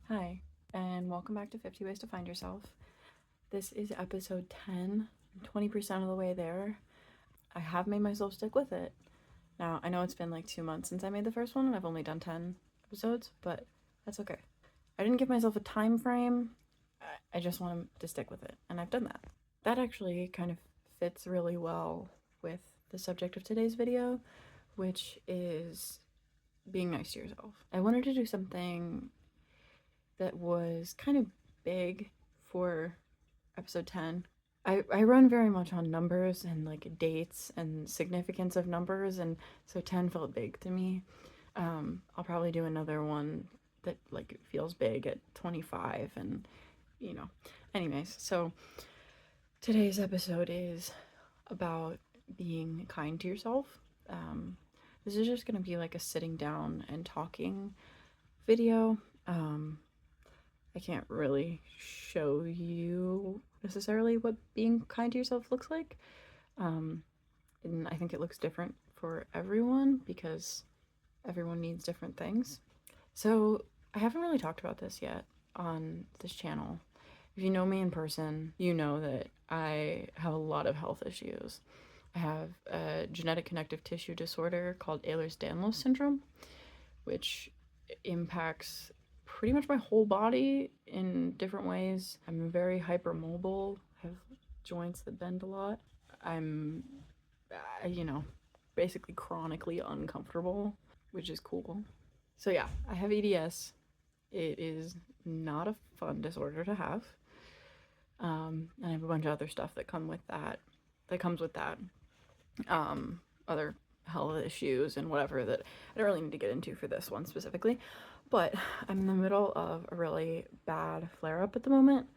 Hi, and welcome back to 50 Ways to Find Yourself. This is episode 10, 20% of the way there. I have made myself stick with it. Now, I know it's been like 2 months since I made the first one, and I've only done 10 episodes, but that's okay. I didn't give myself a time frame, I just wanted to stick with it, and I've done that. That actually kind of fits really well with the subject of today's video, which is being nice to yourself. I wanted to do something that was kind of big for episode 10. I run very much on numbers and like dates and significance of numbers, and so 10 felt big to me. I'll probably do another one that like feels big at 25, and you know. Anyways, so today's episode is about being kind to yourself. This is just gonna be like a sitting down and talking video. I can't really show you necessarily what being kind to yourself looks like. And I think it looks different for everyone because everyone needs different things. So I haven't really talked about this yet on this channel. If you know me in person, you know that I have a lot of health issues. I have a genetic connective tissue disorder called Ehlers-Danlos syndrome, which impacts pretty much my whole body in different ways. I'm very hypermobile, have joints that bend a lot. I'm, you know, basically chronically uncomfortable, which is cool. So, yeah, I have EDS. It is not a fun disorder to have. And I have a bunch of other stuff that comes with that. Other health issues and whatever that I don't really need to get into for this one specifically. But I'm in the middle of a really bad flare up at the moment.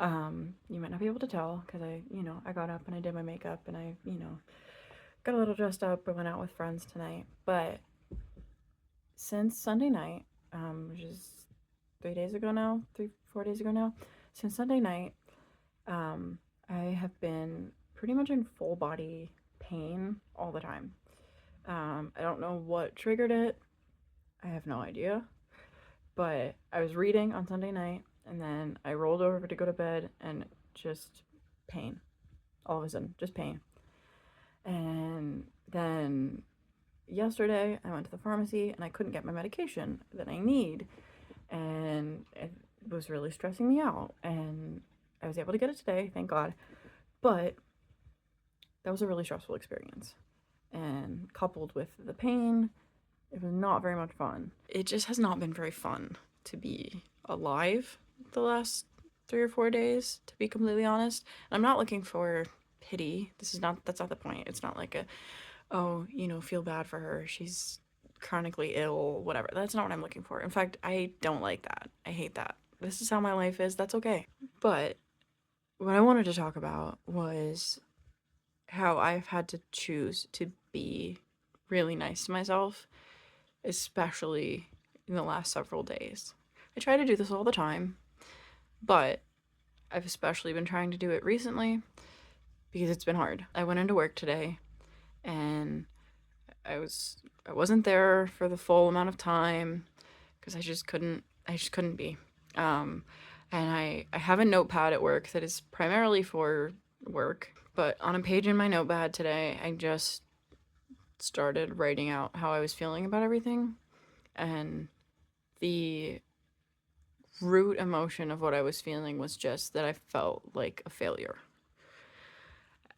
You might not be able to tell because I got up and I did my makeup and I, got a little dressed up. I went out with friends tonight. But since Sunday night, which is 3 days ago now, 4 days ago now, since Sunday night, I have been pretty much in full body pain all the time. I don't know what triggered it. I have no idea. But I was reading on Sunday night, and then I rolled over to go to bed, and just pain. All of a sudden, just pain. And then yesterday, I went to the pharmacy, and I couldn't get my medication that I need. And it was really stressing me out. And I was able to get it today, thank God. But that was a really stressful experience. And coupled with the pain, it was not very much fun. It just has not been very fun to be alive the last 3 or 4 days, to be completely honest. And I'm not looking for pity. That's not the point. It's not like feel bad for her. She's chronically ill, whatever. That's not what I'm looking for. In fact, I don't like that. I hate that. This is how my life is. That's okay. But what I wanted to talk about was how I've had to choose to be really nice to myself, especially in the last several days. I try to do this all the time, but I've especially been trying to do it recently because it's been hard. I went into work today and I wasn't there for the full amount of time because I just couldn't be. And I have a notepad at work that is primarily for work, but on a page in my notepad today, I just started writing out how I was feeling about everything, and the root emotion of what I was feeling was just that I felt like a failure.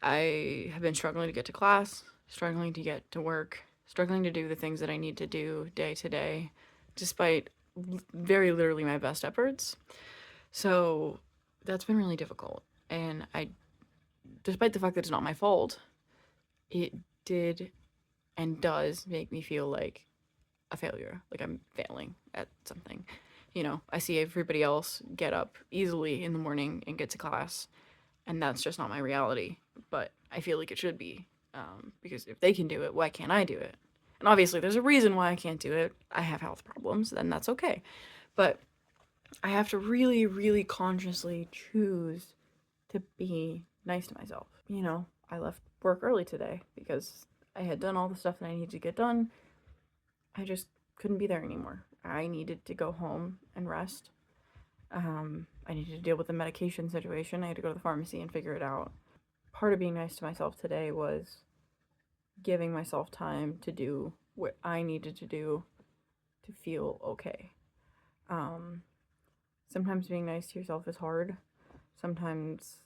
I have been struggling to get to class, struggling to get to work, struggling to do the things that I need to do day to day, despite very literally my best efforts. So that's been really difficult. And despite the fact that it's not my fault, it did and does make me feel like a failure, like I'm failing at something. I see everybody else get up easily in the morning and get to class, and that's just not my reality. But I feel like it should be, because if they can do it, why can't I do it? And obviously, there's a reason why I can't do it. I have health problems, and that's okay. But I have to really, really consciously choose to be nice to myself. I left work early today because I had done all the stuff that I needed to get done. I just couldn't be there anymore. I needed to go home and rest. I needed to deal with the medication situation. I had to go to the pharmacy and figure it out. Part of being nice to myself today was giving myself time to do what I needed to do to feel okay. Um, Sometimes being nice to yourself is hard. Sometimes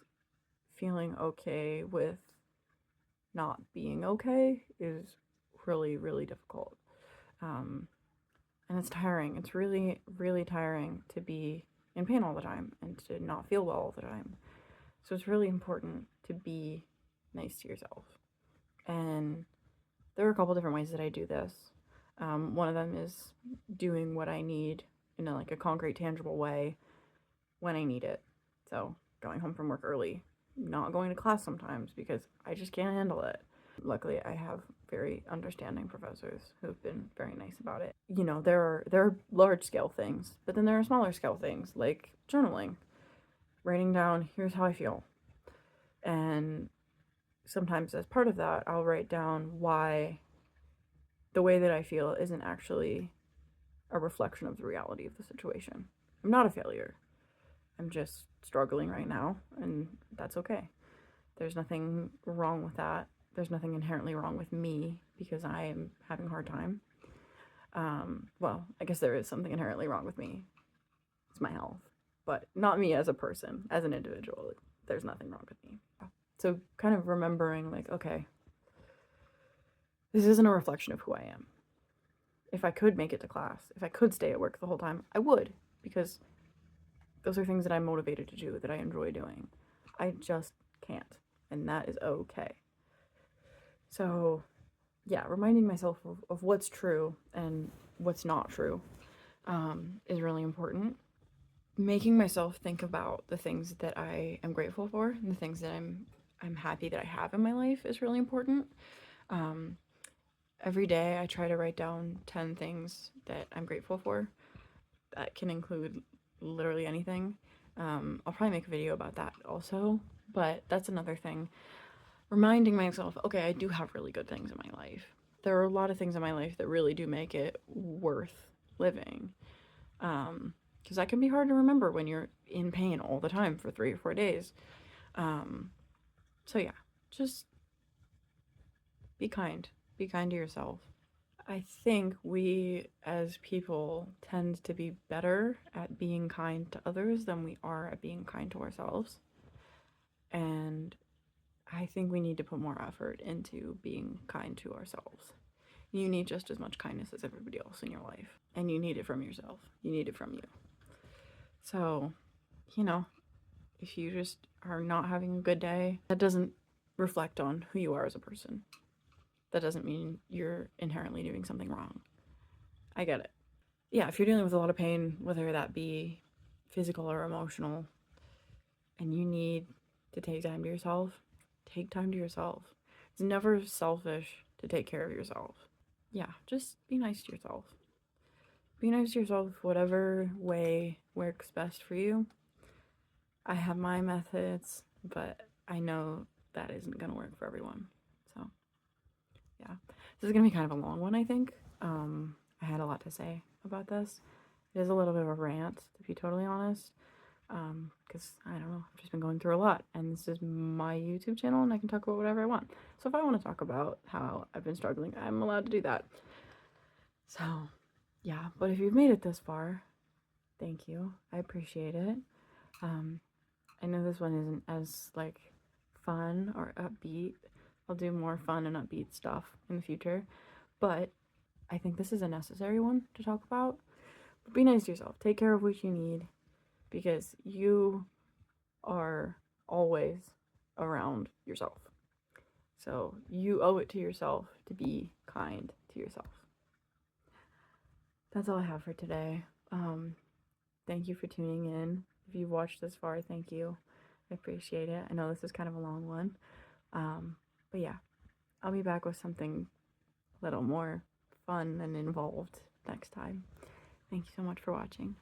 feeling okay with not being okay is really, really difficult. Um, and it's tiring. It's really, really tiring to be in pain all the time and to not feel well all the time. So it's really important to be nice to yourself. And there are a couple different ways that I do this. One of them is doing what I need in a concrete, tangible way when I need it. So going home from work early, not going to class sometimes because I just can't handle it. Luckily, I have very understanding professors who've been very nice about it. There are large scale things, but then there are smaller scale things like journaling, writing down, here's how I feel. And sometimes as part of that, I'll write down why the way that I feel isn't actually a reflection of the reality of the situation. I'm not a failure. I'm just struggling right now, and that's okay. There's nothing wrong with that. There's nothing inherently wrong with me because I am having a hard time. Well, I guess there is something inherently wrong with me. It's my health, but not me as a person, as an individual. There's nothing wrong with me. So kind of remembering okay, this isn't a reflection of who I am. If I could make it to class, if I could stay at work the whole time, I would, because those are things that I'm motivated to do, that I enjoy doing. I just can't, and that is okay. So, yeah, reminding myself of what's true and what's not true is really important. Making myself think about the things that I am grateful for and the things that I'm happy that I have in my life is really important. Every day I try to write down 10 things that I'm grateful for. That can include literally anything. I'll probably make a video about that also, but that's another thing. Reminding myself, okay, I do have really good things in my life. There are a lot of things in my life that really do make it worth living. Because that can be hard to remember when you're in pain all the time for 3 or 4 days. So yeah, just be kind. Be kind to yourself. I think we as people tend to be better at being kind to others than we are at being kind to ourselves. And I think we need to put more effort into being kind to ourselves. You need just as much kindness as everybody else in your life. And you need it from yourself. You need it from you. So, if you just are not having a good day, that doesn't reflect on who you are as a person. That doesn't mean you're inherently doing something wrong. I get it. Yeah, if you're dealing with a lot of pain, whether that be physical or emotional, and you need to take time to yourself, take time to yourself. It's never selfish to take care of yourself. Yeah, just be nice to yourself. Be nice to yourself whatever way works best for you. I have my methods, but I know that isn't going to work for everyone. So, yeah. This is going to be kind of a long one, I think. I had a lot to say about this. It is a little bit of a rant, to be totally honest. Because I don't know, I've just been going through a lot, and this is my YouTube channel, and I can talk about whatever I want. So if I want to talk about how I've been struggling, I'm allowed to do that. So, yeah, but if you've made it this far, thank you. I appreciate it. I know this one isn't as fun or upbeat. I'll do more fun and upbeat stuff in the future, but I think this is a necessary one to talk about. But be nice to yourself. Take care of what you need, because you are always around yourself. So you owe it to yourself to be kind to yourself. That's all I have for today. Thank you for tuning in. If you've watched this far, thank you. I appreciate it. I know this is kind of a long one. But yeah, I'll be back with something a little more fun and involved next time. Thank you so much for watching.